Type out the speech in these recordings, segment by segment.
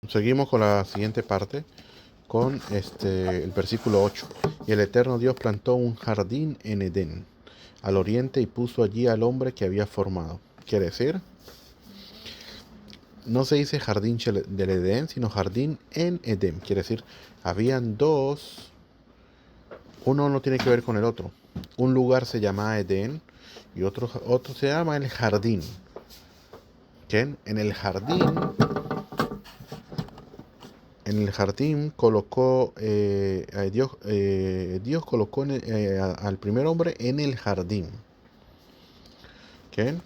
Seguimos con la siguiente parte, con el versículo 8. Y el eterno Dios plantó un jardín en Edén, al oriente, y puso allí al hombre que había formado. Quiere decir, no se dice jardín del Edén, sino jardín en Edén. Quiere decir, habían dos, uno no tiene que ver con el otro. Un lugar se llama Edén y otro se llama el jardín. ¿Quién? En el jardín colocó Dios colocó al primer hombre en el jardín. ¿Quién?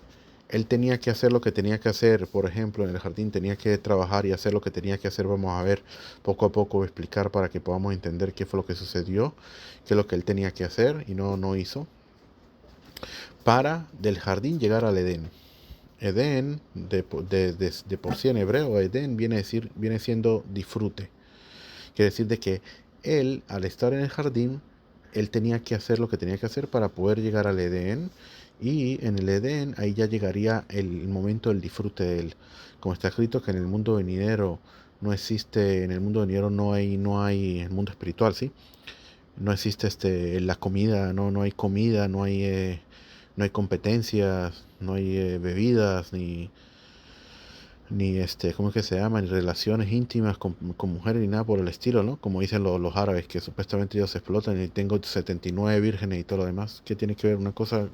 Él tenía que hacer lo que tenía que hacer. Por ejemplo, en el jardín tenía que trabajar y hacer lo que tenía que hacer. Vamos a ver poco a poco, explicar para que podamos entender qué fue lo que sucedió, qué es lo que él tenía que hacer y no hizo, para del jardín llegar al Edén. Edén, de por sí en hebreo, Edén viene siendo disfrute. Quiere decir de que él, al estar en el jardín, él tenía que hacer lo que tenía que hacer para poder llegar al Edén. Y en el Edén, ahí ya llegaría el momento del disfrute de él. Como está escrito que en el mundo venidero no existe, en el mundo venidero no hay el mundo espiritual, ¿sí? No existe la comida, no hay comida, no hay competencias, no hay bebidas, ni ¿cómo es que se llama? Ni relaciones íntimas con mujeres ni nada por el estilo, ¿no? Como dicen los árabes, que supuestamente ellos se explotan y tengo 79 vírgenes y todo lo demás. ¿Qué tiene que ver una cosa?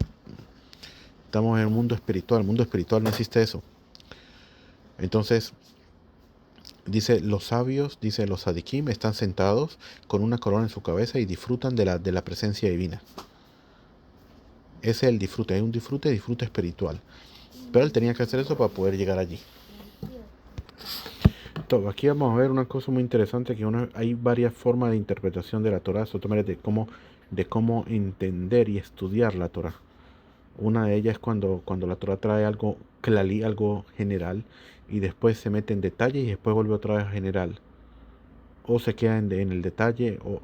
Estamos en el mundo espiritual no existe eso. Entonces, dice los sadikim están sentados con una corona en su cabeza y disfrutan de la presencia divina. Ese es el disfrute, hay un disfrute espiritual. Pero él tenía que hacer eso para poder llegar allí. Aquí vamos a ver una cosa muy interesante, que hay varias formas de interpretación de la Torah, de cómo entender y estudiar la Torah. Una de ellas es cuando la Torah trae algo clali, algo general, y después se mete en detalle y después vuelve otra vez a general. O se queda en el detalle, o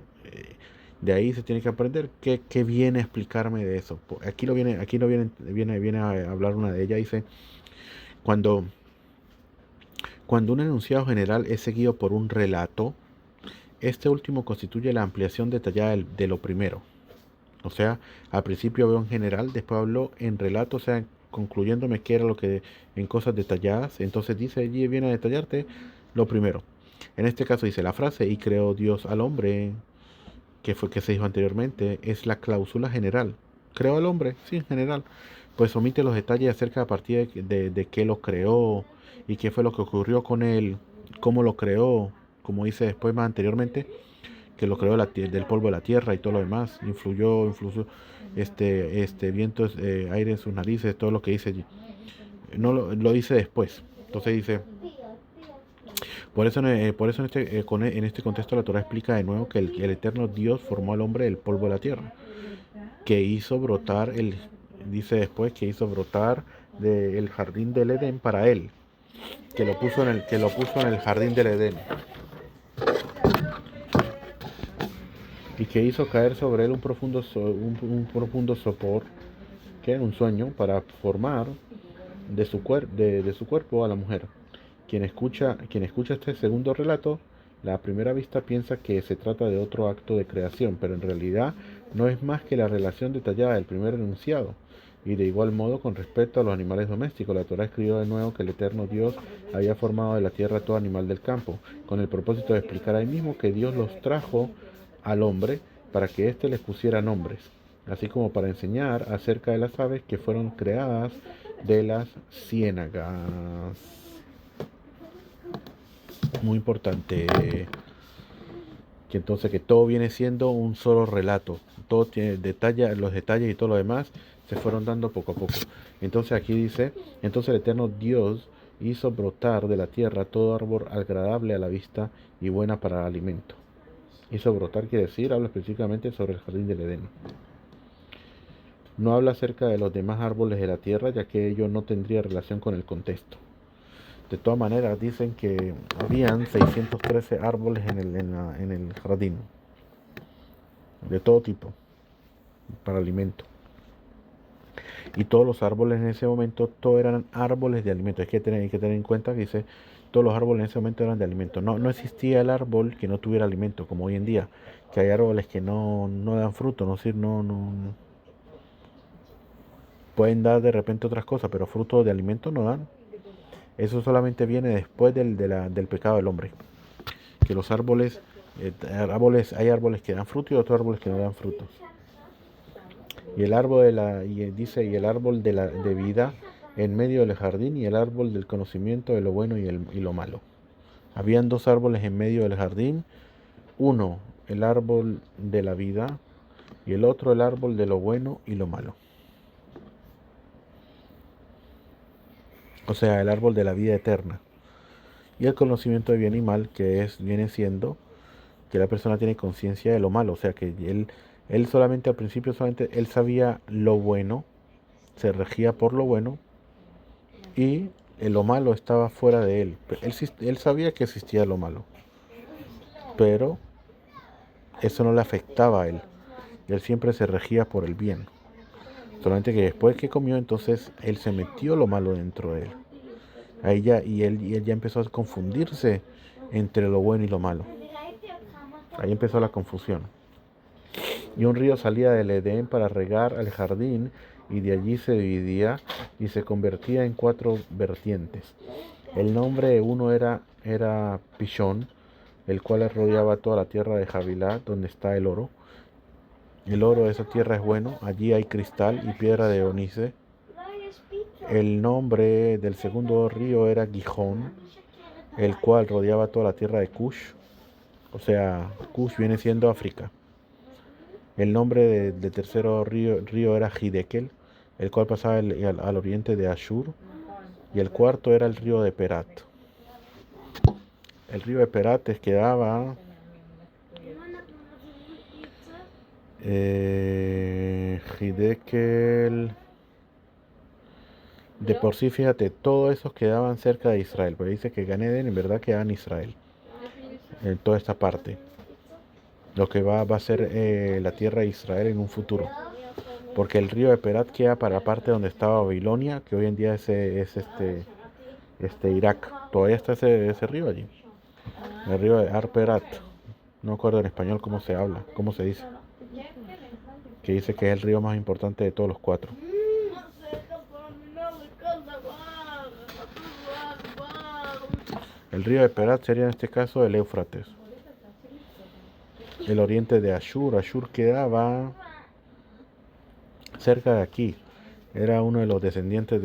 de ahí se tiene que aprender qué viene a explicarme de eso. Aquí lo viene a hablar una de ellas. Dice, cuando, cuando un enunciado general es seguido por un relato, este último constituye la ampliación detallada de lo primero. O sea, al principio habló en general, después habló en relato, o sea, concluyéndome qué era lo que en cosas detalladas. Entonces dice allí, viene a detallarte lo primero. En este caso dice la frase, y creó Dios al hombre, que fue que se dijo anteriormente, es la cláusula general. Creó al hombre, sí, en general. Pues omite los detalles acerca a partir de qué lo creó y qué fue lo que ocurrió con él, cómo lo creó, como dice después más anteriormente, que lo creó del polvo de la tierra y todo lo demás, influyó vientos, aire en sus narices, todo lo que dice allí. No lo dice después. Entonces dice, por eso en este contexto la Torah explica de nuevo que el eterno Dios formó al hombre del polvo de la tierra, que hizo brotar, dice después que hizo brotar del jardín del Edén para él, que lo puso en el jardín del Edén, y que hizo caer sobre él un profundo sopor, que era un sueño, para formar de su cuerpo a la mujer. Quien escucha este segundo relato, la primera vista piensa que se trata de otro acto de creación, pero en realidad no es más que la relación detallada del primer enunciado. Y de igual modo, con respecto a los animales domésticos, la Torah escribió de nuevo que el eterno Dios había formado de la tierra todo animal del campo, con el propósito de explicar ahí mismo que Dios los trajo al hombre para que éste les pusiera nombres, así como para enseñar acerca de las aves que fueron creadas de las ciénagas. Muy importante, que entonces que todo viene siendo un solo relato, todo tiene los detalles y todo lo demás se fueron dando poco a poco. Entonces aquí dice, entonces el eterno Dios hizo brotar de la tierra todo árbol agradable a la vista y buena para el alimento. Hizo brotar quiere decir, habla específicamente sobre el jardín del Edén. No habla acerca de los demás árboles de la tierra, ya que ello no tendría relación con el contexto. De todas maneras, dicen que habían 613 árboles en el jardín, de todo tipo, para alimento. Y todos los árboles en ese momento, todos eran árboles de alimento. Hay que tener en cuenta que dice, todos los árboles en ese momento eran de alimento. No, no existía el árbol que no tuviera alimento, como hoy en día, que hay árboles que no dan fruto, no, pueden dar de repente otras cosas, pero fruto de alimento no dan. Eso solamente viene después del pecado del hombre. Que los hay árboles que dan fruto y otros árboles que no dan frutos. Y el árbol dice, y el árbol de vida en medio del jardín, y el árbol del conocimiento de lo bueno y lo malo. Habían dos árboles en medio del jardín, uno el árbol de la vida y el otro el árbol de lo bueno y lo malo. O sea, el árbol de la vida eterna. Y el conocimiento de bien y mal, viene siendo que la persona tiene conciencia de lo malo. O sea, que él solamente al principio, él sabía lo bueno, se regía por lo bueno, y lo malo estaba fuera de él. Él sabía que existía lo malo, pero eso no le afectaba a él. Él siempre se regía por el bien. Solamente que después que comió, entonces él se metió lo malo dentro de él. Y él ya empezó a confundirse entre lo bueno y lo malo. Ahí empezó la confusión. Y un río salía del Edén para regar al jardín, y de allí se dividía y se convertía en 4 vertientes. El nombre de uno era Pishón, el cual rodeaba toda la tierra de Javilá, donde está el oro. El oro de esa tierra es bueno, allí hay cristal y piedra de onice. El nombre del segundo río era Gijón, el cual rodeaba toda la tierra de Cush. O sea, Cush viene siendo África. El nombre del tercero río era Hidekel, el cual pasaba al oriente de Ashur. Y el cuarto era el río de Perat. El río de Perat quedaba Hidekel. De por sí, fíjate, todos esos quedaban cerca de Israel, pero dice que Gan Eden en verdad quedaba en Israel, en toda esta parte. Lo que va a ser la tierra de Israel en un futuro. Porque el río de Perat queda para la parte donde estaba Babilonia, que hoy en día es Irak. Todavía está ese río allí. El río de Arperat. No acuerdo en español cómo se habla, cómo se dice. Que dice que es el río más importante de todos los 4. El río de Perat sería en este caso el Éufrates. El oriente de Ashur. Ashur quedaba cerca de aquí. Era uno de los descendientes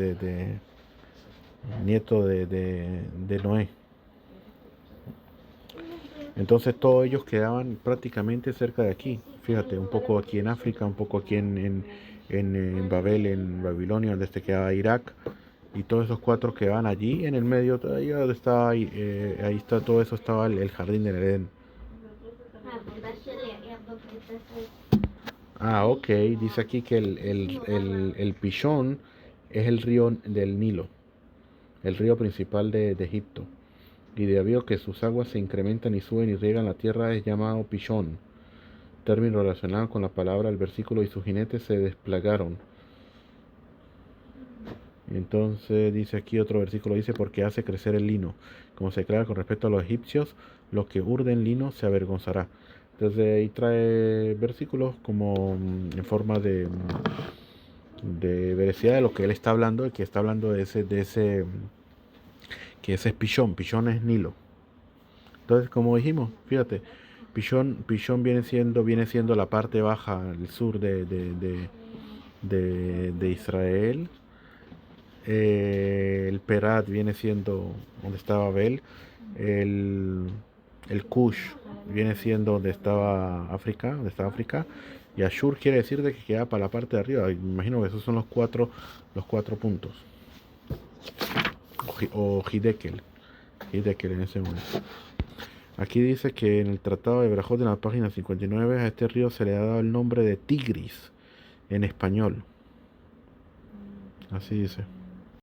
nieto de Noé. Entonces todos ellos quedaban prácticamente cerca de aquí. Fíjate, un poco aquí en África, un poco aquí en Babel, en Babilonia, donde quedaba Irak. Y todos esos 4 quedaban allí en el medio. Ahí donde estaba, ahí está, todo eso estaba el jardín del Edén. Ok, dice aquí que el Pishón es el río del Nilo, el río principal de Egipto. Y debido a que sus aguas se incrementan y suben y riegan la tierra, es llamado Pishón, término relacionado con la palabra del versículo, y sus jinetes se desplagaron. Entonces dice aquí otro versículo, dice, porque hace crecer el lino, como se declara con respecto a los egipcios, los que urden lino se avergonzará. Entonces ahí trae versículos como en forma de veracidad de lo que él está hablando, que está hablando que ese es Pishón es Nilo. Entonces, como dijimos, fíjate, Pishón viene siendo la parte baja, el sur de Israel. El Perat viene siendo donde estaba Babel. El Kush viene siendo donde estaba África, y Ashur quiere decir de que queda para la parte de arriba. Imagino que esos son los cuatro puntos. O Hidekel en ese momento. Aquí dice que en el Tratado de Berajot, en la página 59, a este río se le ha dado el nombre de Tigris en español. Así dice.